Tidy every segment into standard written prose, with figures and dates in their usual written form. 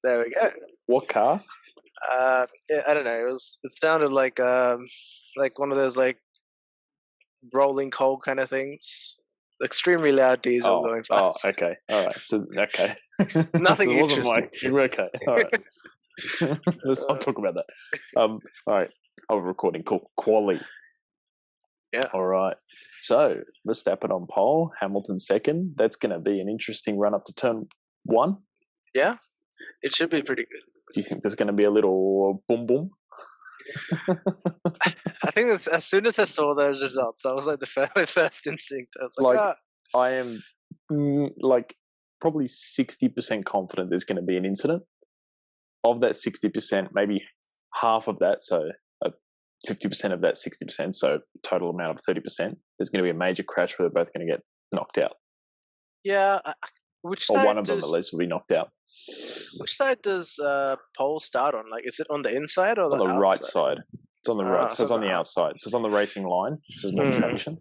There we go. What car? Yeah, I don't know. It sounded like one of those like rolling coal kind of things. Extremely loud diesel going fast. Okay. All right. So, okay. Nothing So it wasn't interesting. okay. All right. Let's not Uh, talk about that. All right. Oh, recording. Cool. Quali. yeah, All right. So Verstappen on pole, Hamilton second. That's going to be an interesting run up to turn one. yeah. It should be pretty good. Do you think there's going to be a little boom boom? I think that's, as soon as I saw those results, that was like my first instinct. I was like, Like, ah, I am like probably 60% confident there's going to be an incident. Of that 60%, maybe half of that, so 50% of that 60%, so total amount of 30%, there's going to be a major crash where they're both going to get knocked out. yeah. Which Or side one of them at does least will be knocked out. pole start on? Like, is it on the inside or On the the right outside? side. It's on the right. So So it's on the outside. So it's on the racing line. So there's more traction.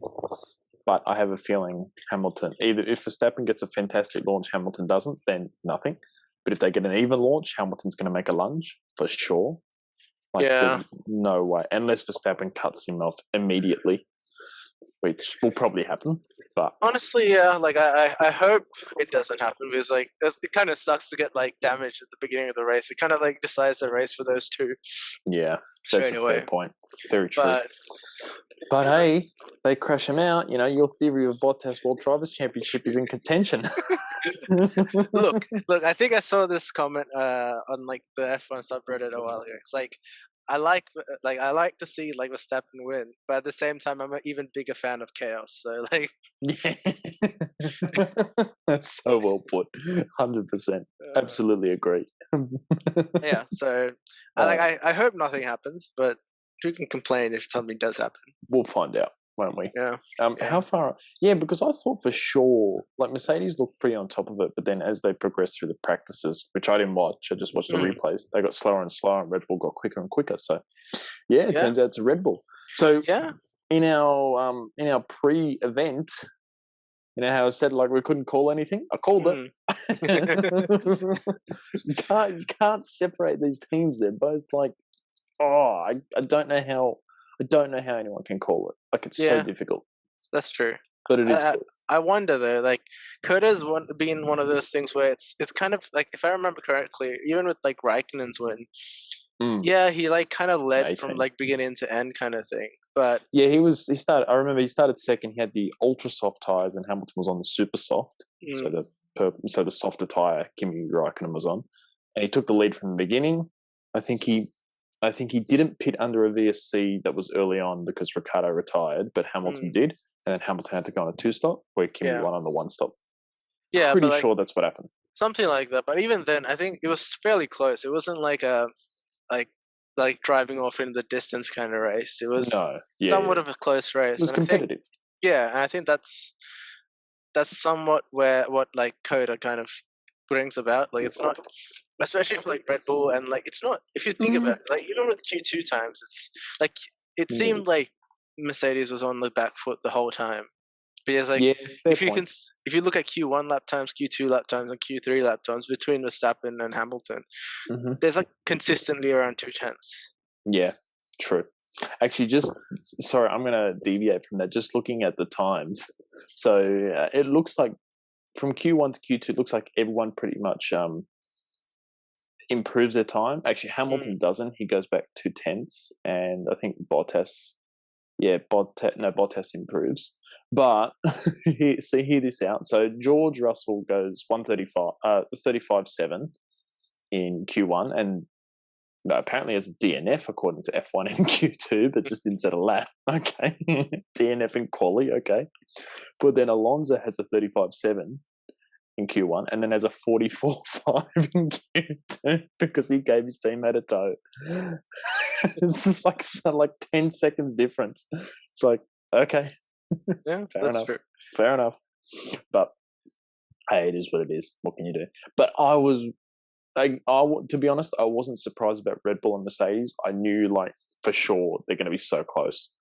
But I have a feeling Hamilton, either if Verstappen gets a fantastic launch, Hamilton doesn't, then nothing. But if they get an even launch, Hamilton's going to make a lunge for sure. Like, Yeah. there's no way. Unless Verstappen cuts him off immediately, which will probably happen. But Honestly, yeah. Like, I hope it doesn't happen because like it kind of sucks to get like damaged at the beginning of the race. It kind of like decides the race for those two yeah, that's straight a away. fair point. Very true. But Hey, they crash him out. You know, your theory of Bottas World Drivers' Championship is in contention. look, I think I saw this comment on like the F1 subreddit a while ago. It's like I like to see like Verstappen win, but at the same time, I'm an even bigger fan of chaos. So like, Yeah. That's so well put. 100%. Absolutely agree. yeah. So I hope nothing happens, but who can complain if something does happen? We'll find out, won't we? Yeah. How far? Yeah, because I thought for sure, like Mercedes looked pretty on top of it, but then as they progressed through the practices, which I didn't watch, I just watched the replays, they got slower and slower, and Red Bull got quicker and quicker. So, yeah, it turns out it's a Red Bull. So, yeah. In our pre-event, you know how I said like we couldn't call anything? I called it. You can't separate these teams. They're both like, I don't know how anyone can call it. Like, it's so difficult. That's true. But it is good. I wonder though, like Coda's been one of those things where it's kind of like, if I remember correctly, even with like Raikkonen's win, yeah, he like kind of led from like beginning to end kind of thing. But yeah, I remember he started second. He had the ultra soft tires, and Hamilton was on the super soft. So the softer tire Kimi Raikkonen was on, and he took the lead from the beginning. I think he didn't pit under a VSC that was early on because Ricciardo retired, but Hamilton did, and then Hamilton had to go on a two-stop where Kimi won on the one-stop. Yeah, pretty sure that's what happened. Something like that. But even then, I think it was fairly close. It wasn't like a like driving off in the distance kind of race. It was somewhat of a close race. It was competitive. And I think that's somewhat what like Coda kind of brings about. Like, it's not, especially for like Red Bull, and like it's not, if you think about it, like even with Q2 times, it's like it seemed like Mercedes was on the back foot the whole time. Because like if you look at Q1 lap times, Q2 lap times, and Q3 lap times between Verstappen and Hamilton, there's like consistently around 2/10. Yeah, true. Actually, sorry, I'm going to deviate from that. Just looking at the times, so it looks like from Q1 to Q2, it looks like everyone pretty much improves their time. Actually, Hamilton doesn't. He goes back 2/10, and I think Bottas. Yeah, Bottas improves. But hear this out. So George Russell goes 35.7 in Q1, and apparently has a DNF according to F1 in Q2, but just didn't set a lap. Okay, DNF in quali. Okay, but then Alonso has a 35.7 in Q1, and then has a 44.5 in Q2 because he gave his teammate a tow. It's just like 10 seconds difference. It's like, okay, yeah, fair enough. But hey, it is what it is. What can you do? But to be honest, I wasn't surprised about Red Bull and Mercedes. I knew like for sure they're going to be so close.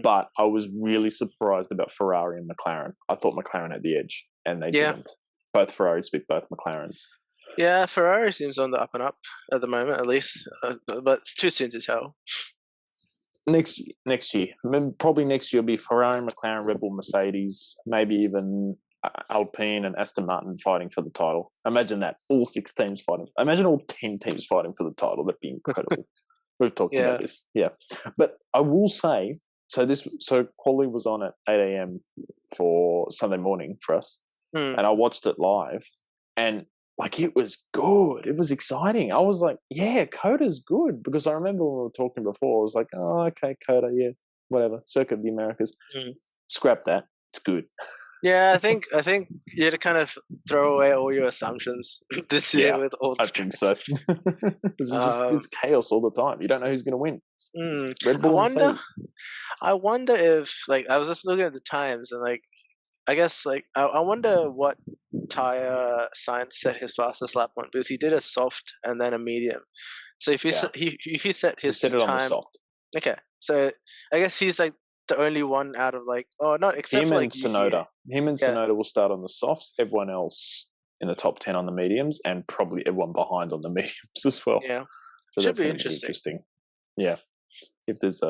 But I was really surprised about Ferrari and McLaren. I thought McLaren had the edge, and they didn't. Both Ferraris beat both McLarens. Yeah, Ferrari seems on the up and up at the moment, at least, but it's too soon to tell. Next year, probably next year will be Ferrari, McLaren, Red Bull, Mercedes, maybe even Alpine and Aston Martin fighting for the title. Imagine that, all 6 teams fighting. Imagine all 10 teams fighting for the title. That'd be incredible. We've talked Yeah. about this, yeah. But I will say, so quali was on at 8 a.m. for Sunday morning for us, and I watched it live, and like it was good. It was exciting. I was like, yeah, Coda's good, because I remember when we were talking before, I was like, oh, okay, Coda, yeah, whatever, Circuit of the Americas. Scrap that. It's good. Yeah, I think you had to kind of throw away all your assumptions this year with all the I think so. It's chaos all the time. You don't know who's going to win. Red Bull I wonder if, like, I was just looking at the times, and like, I guess, like, I wonder what tire Science set his fastest lap on, because he did a soft and then a medium. So if he if he set his set it time on the soft. Okay, so I guess he's like the only one out of like, not except for like Sonoda. Him and Sonoda will start on the softs. Everyone else in the top 10 on the mediums, and probably everyone behind on the mediums as well. Yeah, so should be interesting. Yeah, if there's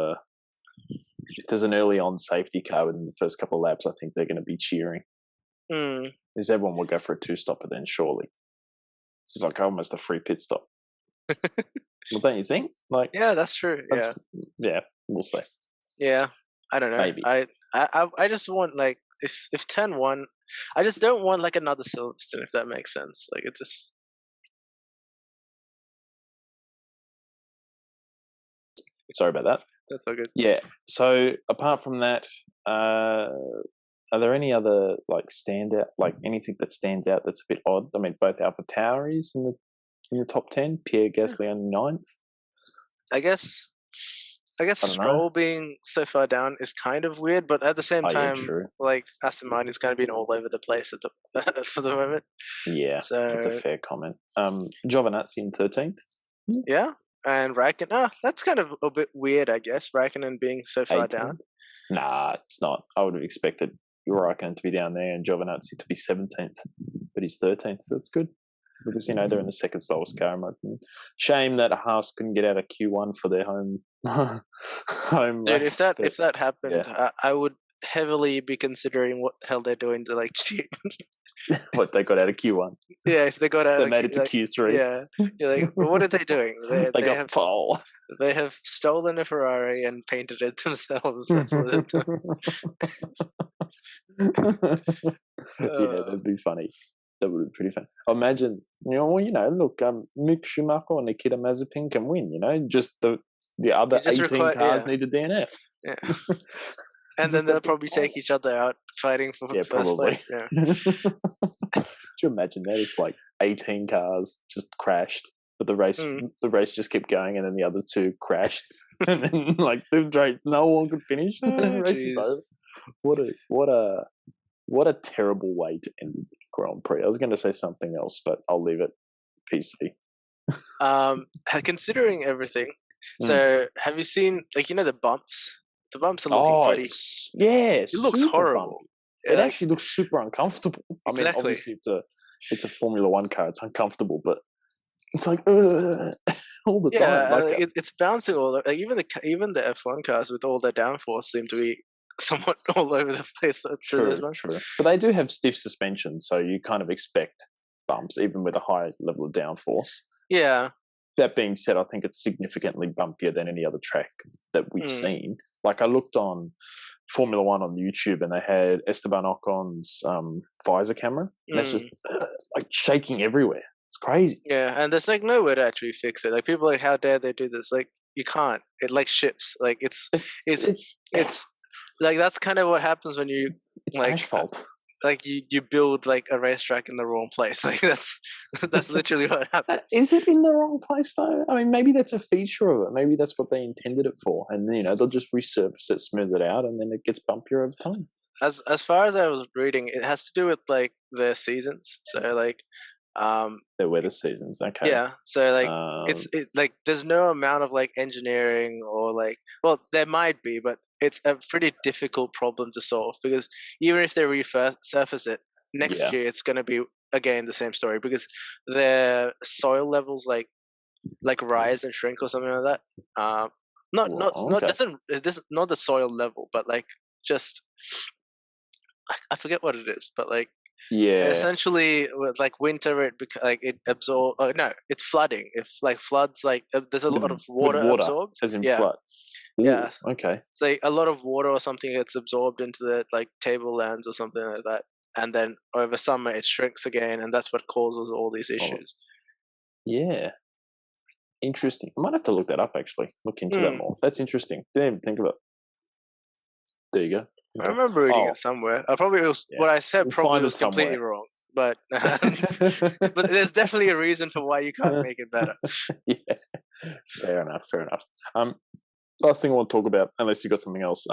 an early on safety car within the first couple of laps, I think they're going to be cheering. Because everyone will go for a 2-stopper then, surely. It's like almost a free pit stop. Well, don't you think? Like, yeah, that's true. Yeah, we'll see. Yeah, I don't know. Maybe. I just want, like, if 10 won, I just don't want like another Silverstone, if that makes sense. Like, it just. Sorry about that. That's all good. Yeah. So apart from that, are there any other like standout, like anything that stands out that's a bit odd? I mean, both AlphaTauris in the top 10, Pierre Gasly on 9th. I guess Stroll being so far down is kind of weird, but at the same time, like, Aston Martin's kind of been all over the place for the moment. Yeah, so that's a fair comment. Giovinazzi in 13th. Yeah, and Raikkonen. That's kind of a bit weird, I guess. Raikkonen being so far 18th? down. Nah, it's not. I would have expected Raikkonen to be down there and Giovinazzi to be 17th, but he's 13th, so that's good. Because, they're in the second slowest car, in my opinion. Shame that Haas couldn't get out of Q1 for their home Dude, race. If that happened, I would heavily be considering what the hell they're doing to, like, cheat. What, they got out of Q1? Yeah, if they got out, they made it to Q3. Yeah, you're like, well, what are they doing? They got pole. They have stolen a Ferrari and painted it themselves. That's what they've done. Yeah, that'd be funny. That would be pretty fun. Imagine, look, Mick Schumacher and Nikita Mazepin can win. Just the other 18 cars need a DNF. Yeah. And then they'll probably take each other out fighting for first place. Yeah. Could you imagine that if like 18 cars just crashed, but the race just kept going, and then the other 2 crashed, and then like no one could finish. The race is over. What a terrible way to end the Grand Prix. I was going to say something else, but I'll leave it PC. Considering everything, so have you seen, like, the bumps? The bumps are looking pretty. Yeah, it looks horrible. It actually looks super uncomfortable. I mean, obviously it's a Formula One car. It's uncomfortable, but it's like all the time. Like, it's bouncing all over. Like, even the F1 cars with all their downforce seem to be somewhat all over the place. True. But they do have stiff suspension, so you kind of expect bumps, even with a high level of downforce. Yeah. That being said, I think it's significantly bumpier than any other track that we've seen. Like, I looked on Formula One on YouTube, and they had Esteban Ocon's visor camera, and that's just like shaking everywhere. It's crazy. Yeah, and there's like no way to actually fix it. Like, people are like, how dare they do this? Like, you can't. It like ships. Like, it's like, that's kind of what happens when you asphalt. Like, you build like a racetrack in the wrong place. Like, that's literally what happens. Is it in the wrong place though? I mean, maybe that's a feature of it. Maybe that's what they intended it for, and they'll just resurface it, smooth it out, and then it gets bumpier over time. As far as I was reading, it has to do with like the seasons. So like, the weather seasons. Okay. Yeah. So like, it's like there's no amount of like engineering or like, well, there might be, but it's a pretty difficult problem to solve, because even if they resurface it next year, it's going to be again the same story because their soil levels like rise and shrink or something like that. Not Okay. doesn't this not the soil level, but like just I forget what it is, but like Yeah. essentially with like winter like it absorb. No, it's flooding. If like floods, like there's a lot of water absorbed. As in Yeah. flood. Ooh, Yeah. okay. Like a lot of water or something gets absorbed into the like tablelands or something like that, and then over summer it shrinks again, and that's what causes all these issues. Yeah. Interesting. I might have to look that up actually. Look into that more. That's interesting. Didn't even think of it. There you go. I remember reading it somewhere. I probably what I said probably was completely wrong, but but there's definitely a reason for why you can't make it better. Yeah. Fair enough. Last thing I want to talk about, unless you got something else,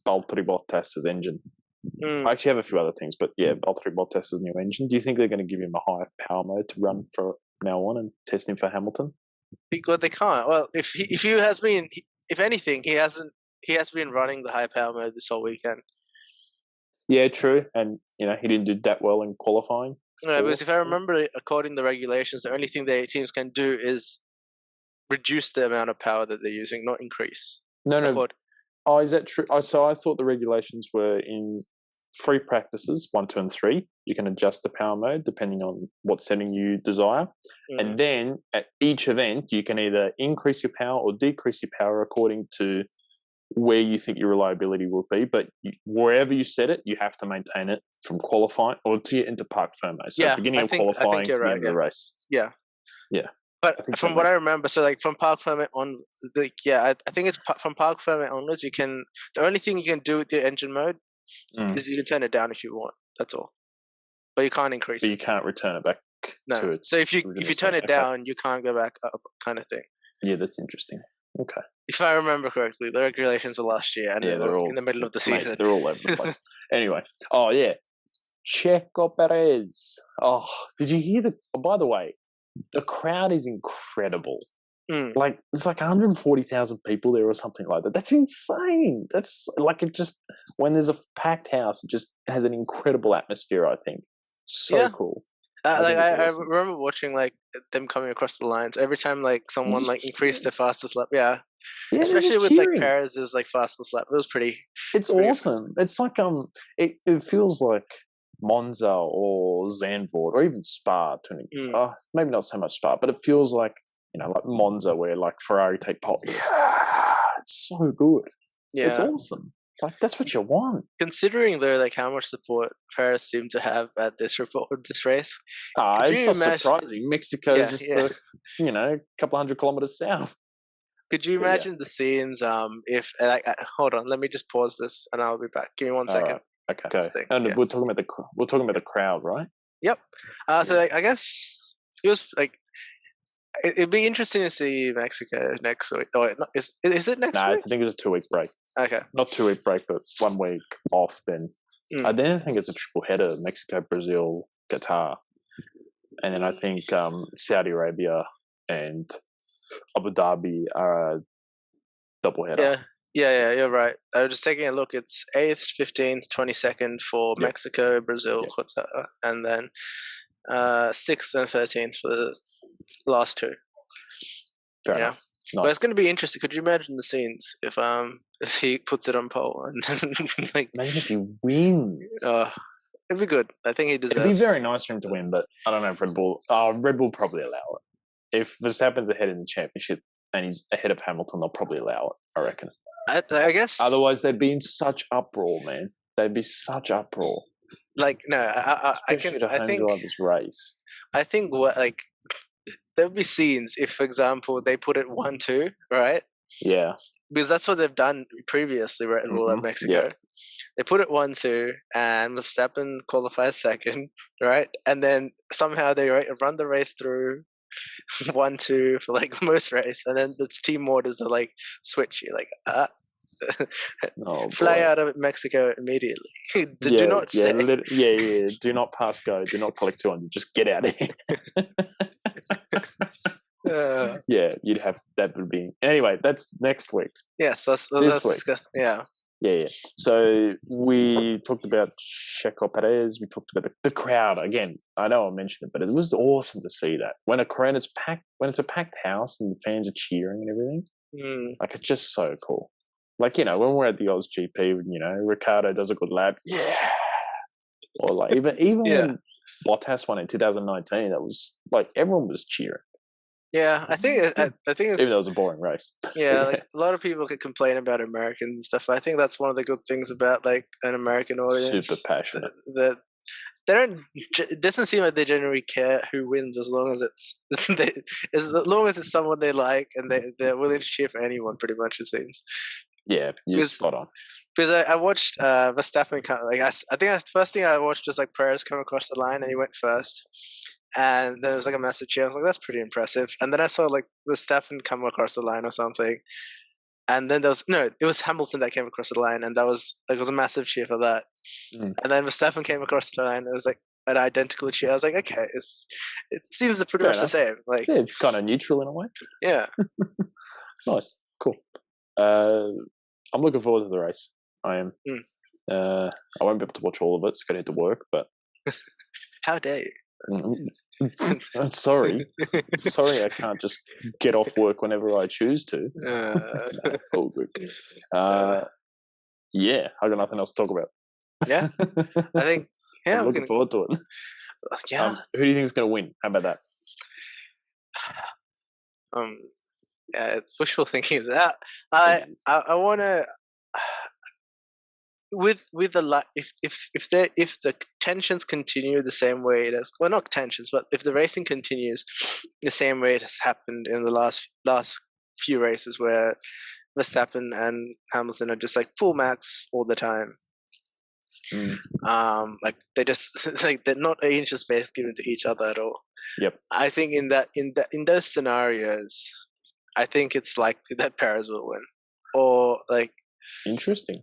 Valtteri Bottas's engine. I actually have a few other things, but yeah, Valtteri Bottas's new engine. Do you think they're going to give him a higher power mode to run for now on and test him for Hamilton? Because they can't. Well, if anything, he has been running the high power mode this whole weekend. Yeah, true. And he didn't do that well in qualifying. No, because if I remember, according to the regulations, the only thing the teams can do is reduce the amount of power that they're using, not increase. No. Oh, is that true? Oh, so I thought the regulations were in free practices 1, 2, and 3. You can adjust the power mode depending on what setting you desire, and then at each event you can either increase your power or decrease your power according to where you think your reliability will be. But wherever you set it, you have to maintain it from qualifying or to get into park firm mode. So beginning of qualifying to the end of the race. Yeah. Yeah. But from what I remember, so like from park permit on, I think it's from park permit onwards. The only thing you can do with your engine mode is you can turn it down if you want. That's all. But you can't increase. But you can't return it back. No. So if you turn it down, you can't go back up, kind of thing. Yeah, that's interesting. Okay. If I remember correctly, the regulations were last year, and they're all in the middle of the season. They're all over the place. Anyway, Checo Perez. Oh, did you hear by the way, the crowd is incredible. Like it's like 140,000 people there or something like that. That's insane. That's like it just when there's a packed house, it just has an incredible atmosphere. I think so cool. I remember watching like them coming across the lines every time like someone like increased their fastest lap. Yeah, especially with like Perez's like fastest lap. It was pretty. It's awesome. It's like it feels like Monza or Zandvoort or even Spa to an extent. Maybe not so much Spa, but it feels like like Monza where like Ferrari take pole. Yeah, it's so good. Yeah, it's awesome. Like that's what you want. Considering though, like how much support Perez seemed to have at this race. It's not surprising. Mexico is just a couple 100 kilometers south. Could you imagine the scenes? If hold on, let me just pause this, and I'll be back. Give me 1 second. Right. Okay. And we're talking about the crowd, right? Yep. So I guess it was like. It'd be interesting to see Mexico next week. Oh, is it next week? I think it's a 2-week break. Okay. Not 2-week break, but 1 week off then. I then think it's a triple header, Mexico, Brazil, Qatar. And then I think Saudi Arabia and Abu Dhabi are a double header. Yeah, you're right. I was just taking a look. It's 8th, 15th, 22nd for Mexico, Brazil, Qatar, and then 6th and 13th for the last two. Fair enough. Nice. But it's going to be interesting. Could you imagine the scenes if he puts it on pole and like imagine if he wins? It'd be good. I think he deserves. It'd be very nice for him to win, but I don't know if Red Bull. Red Bull probably allow it. If Verstappen's ahead in the championship and he's ahead of Hamilton, they'll probably allow it. I reckon. I guess. Otherwise, they'd be in such uproar, man. They'd be such uproar. Like no, I think drivers race. I think there'll be scenes if, for example, they put it 1-2, right? Yeah. Because that's what they've done previously, Red Bull at Mexico. Yeah. They put it 1-2, and Verstappen qualifies second, right? And then somehow they run the race through 1-2 for like most race, and then it's team orders to like switch you, like fly out of Mexico immediately. Do not stay. Do not pass go. Do not collect 200. Just get out of here. You'd have that would be anyway. That's next week. Yes, let's week. discuss. Yeah, Yeah. So we talked about Checo Perez. We talked about the crowd again. I know I mentioned it, but it was awesome to see that when a crowd is packed, when it's a packed house and the fans are cheering and everything. Like it's just so cool. Like when we're at the Oz GP, Ricardo does a good lap, or like even when Bottas won in 2019, that was like everyone was cheering. Yeah, I think it's even though it was a boring race. Yeah, like a lot of people could complain about Americans and stuff. But I think that's one of the good things about like an American audience. Super passionate. That they don't. It doesn't seem like they generally care who wins as long as as long as it's someone they like and they're willing to cheer for anyone. Pretty much, it seems. Yeah, you're spot on. Because I watched Verstappen come. Like I think the first thing I watched was like Perez come across the line and he went first. And there was like a massive cheer. I was like, that's pretty impressive. And then I saw like Verstappen come across the line or something. And then it was Hamilton that came across the line, and that was like it was a massive cheer for that. And then Verstappen came across the line. It was like an identical cheer. I was like, okay, it seems pretty much the same. Like it's kind of neutral in a way. Yeah. Nice, cool. I'm looking forward to the race. I am. I won't be able to watch all of it. It's going to hit to work, but how dare you? Sorry, I can't just get off work whenever I choose to. All good. Yeah, I got nothing else to talk about. Yeah, I think. Yeah, I'm looking forward to it. Yeah. Who do you think is going to win? How about that? Yeah, it's wishful thinking. That I want to. With the if the tensions continue the same way it has, well, not tensions, but if the racing continues the same way it has happened in the last few races, where Verstappen and Hamilton are just like full max all the time, like they just like they're not an inch of space given to each other at all. Yep. I think in those scenarios, I think it's likely that Perez will win, or like interesting.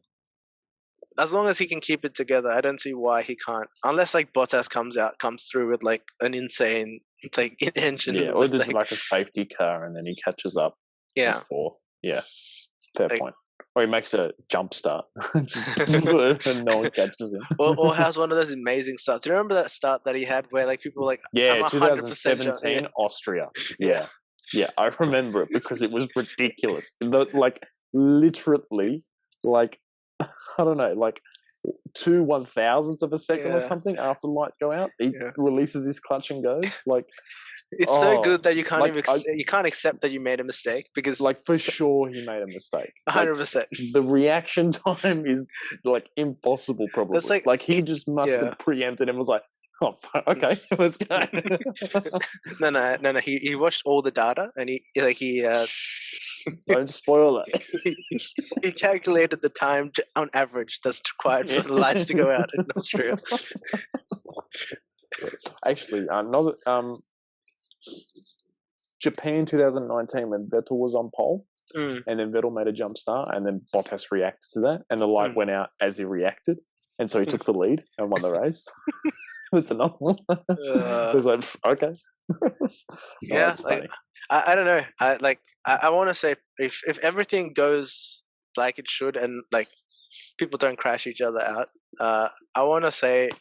As long as he can keep it together, I don't see why he can't. Unless like Bottas comes through with like an insane like engine. Yeah, or there's like a safety car and then he catches up. Yeah. Fourth. Yeah. Fair point. Or he makes a jump start and no one catches him. or has one of those amazing starts. Do you remember that start that he had where like people were like, yeah, 2017 Austria. Yeah. Yeah, I remember it because it was ridiculous. Like literally like I don't know, like 2 1,000ths of a second or something after the light go out, he releases his clutch and goes. Like it's so good that you can't even you can't accept that you made a mistake, because like for sure he made a mistake. 100%. The reaction time is like impossible. Probably like he just must have preempted and was like, oh, okay, let's go. No. He watched all the data and he don't spoil it. He calculated the time on average that's required for the lights to go out in Austria. Actually, Japan 2019 when Vettel was on pole, and then Vettel made a jump start, and then Bottas reacted to that, and the light went out as he reacted, and so he took the lead and won the race. That's another one. It was like, okay. Yeah, like, I don't know. I want to say if everything goes like it should and like people don't crash each other out, I want to say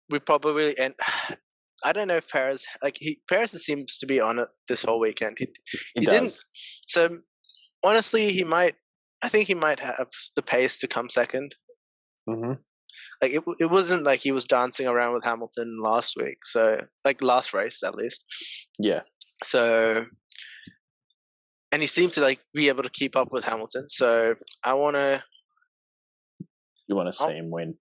we probably end. I don't know if Perez Perez seems to be on it this whole weekend. He didn't. So honestly, I think he might have the pace to come second. Mm-hmm. Like it wasn't like he was dancing around with Hamilton last week. So like last race at least. Yeah. So, and he seemed to like be able to keep up with Hamilton. So I want to. You want to see him win?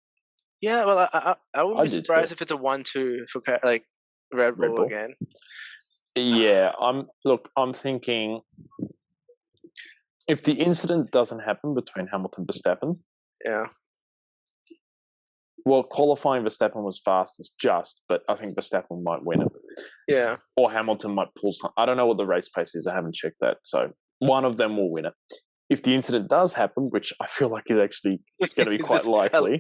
Yeah, well, I wouldn't be surprised if it's a 1-2 for like Red Bull again. Yeah, I'm thinking if the incident doesn't happen between Hamilton and Verstappen. Yeah. Well, qualifying Verstappen was fastest but I think Verstappen might win it. Yeah. Or Hamilton might pull some. I don't know what the race pace is. I haven't checked that. So one of them will win it. If the incident does happen, which I feel like is actually going to be quite likely.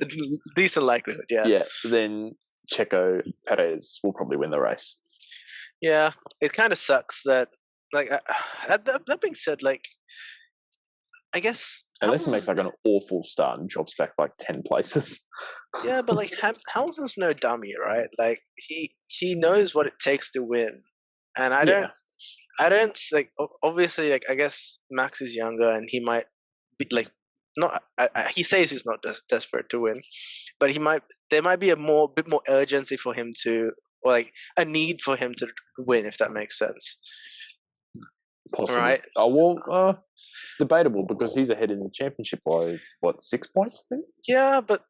Decent likelihood, yeah. Yeah, then Checo Perez will probably win the race. Yeah, it kind of sucks that, like, that being said, like, I guess Unless he Hamilton's, makes like an awful start and drops back like 10 places. yeah, but like Hamilton's no dummy, right? Like he knows what it takes to win, and Yeah. I don't like obviously like I guess Max is younger and he might be like not he says he's not desperate to win, but there might be a bit more urgency for him to, or like a need for him to win, if that makes sense. Possibly. Right? Oh, well, debatable because he's ahead in the championship by, what, 6 points, I think? Yeah, but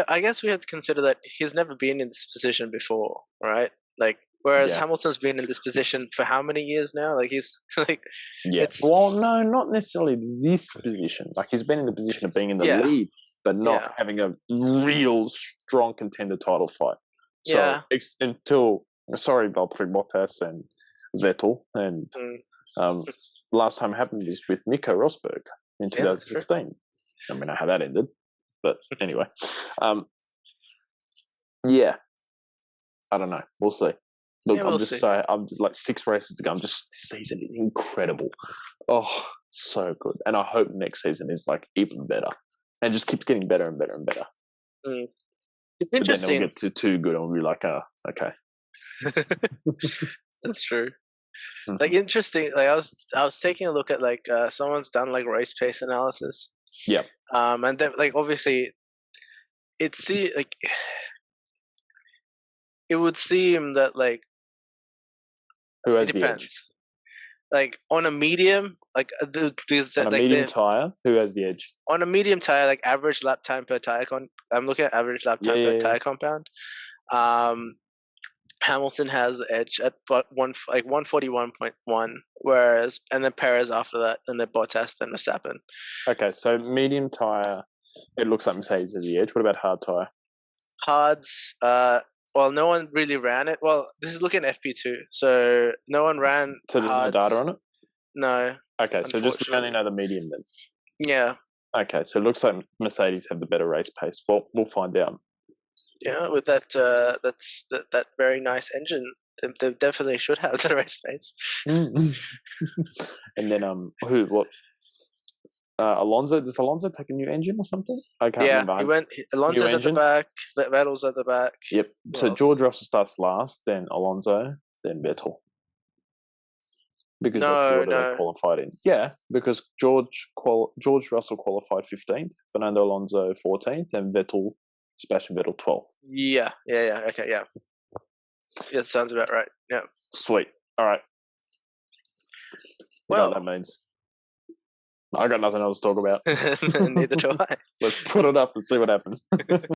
I guess we have to consider that he's never been in this position before, right? Like, whereas Yeah. Hamilton's been in this position for how many years now? Like, he's like, Yeah. it's Well, no, not necessarily this position. Like, he's been in the position of being in the Yeah. lead, but not Yeah. having a real strong contender title fight. So, Yeah. until, sorry, Valtteri Bottas and Vettel, and last time it happened is with Nico Rosberg in 2016. I mean, I know how that ended, but anyway. Yeah. I don't know. We'll see. Look, Yeah, we'll see. I'm just like 6 races to go. This season is incredible. Oh, so good. And I hope next season is like even better and just keeps getting better and better and better. It's But interesting. then it'll get too good and we'll be like, okay. That's true. Like interesting. Like I was taking a look at like someone's done like race pace analysis. Yeah. And then like obviously, it would seem that like Who has it the depends. edge? Like on a medium, like there's On a like medium tire, who has the edge? on a medium tire, like average lap time per tire I'm looking at average lap time per tire compound. Hamilton has the edge at 141.1, whereas and then Perez after that, and then Bottas, then Verstappen. Okay, so medium tire, it looks like Mercedes has the edge. What about hard tire? Hards, well, no one really ran it. Well, this is looking at FP2, so no one ran. So there's no data on it? No. Okay, so just we only know the medium then. Yeah. Okay, so it looks like Mercedes have the better race pace. Well, we'll find out. Yeah, with that that very nice engine, they definitely should have the race pace. And then what? Alonso, does Alonso take a new engine or something? I can't remember. Alonso's at the back, Vettel's at the back. Yep. So George Russell starts last, then Alonso, then Vettel. Because that's the order they qualified in. Yeah, because George Russell qualified 15th, Fernando Alonso 14th, and Sebastian Vettel 12th. Yeah. Okay, yeah. Yeah, that sounds about right. Yeah. Sweet. All right. You know what that means. I got nothing else to talk about. Neither do I. Let's put it up and see what happens.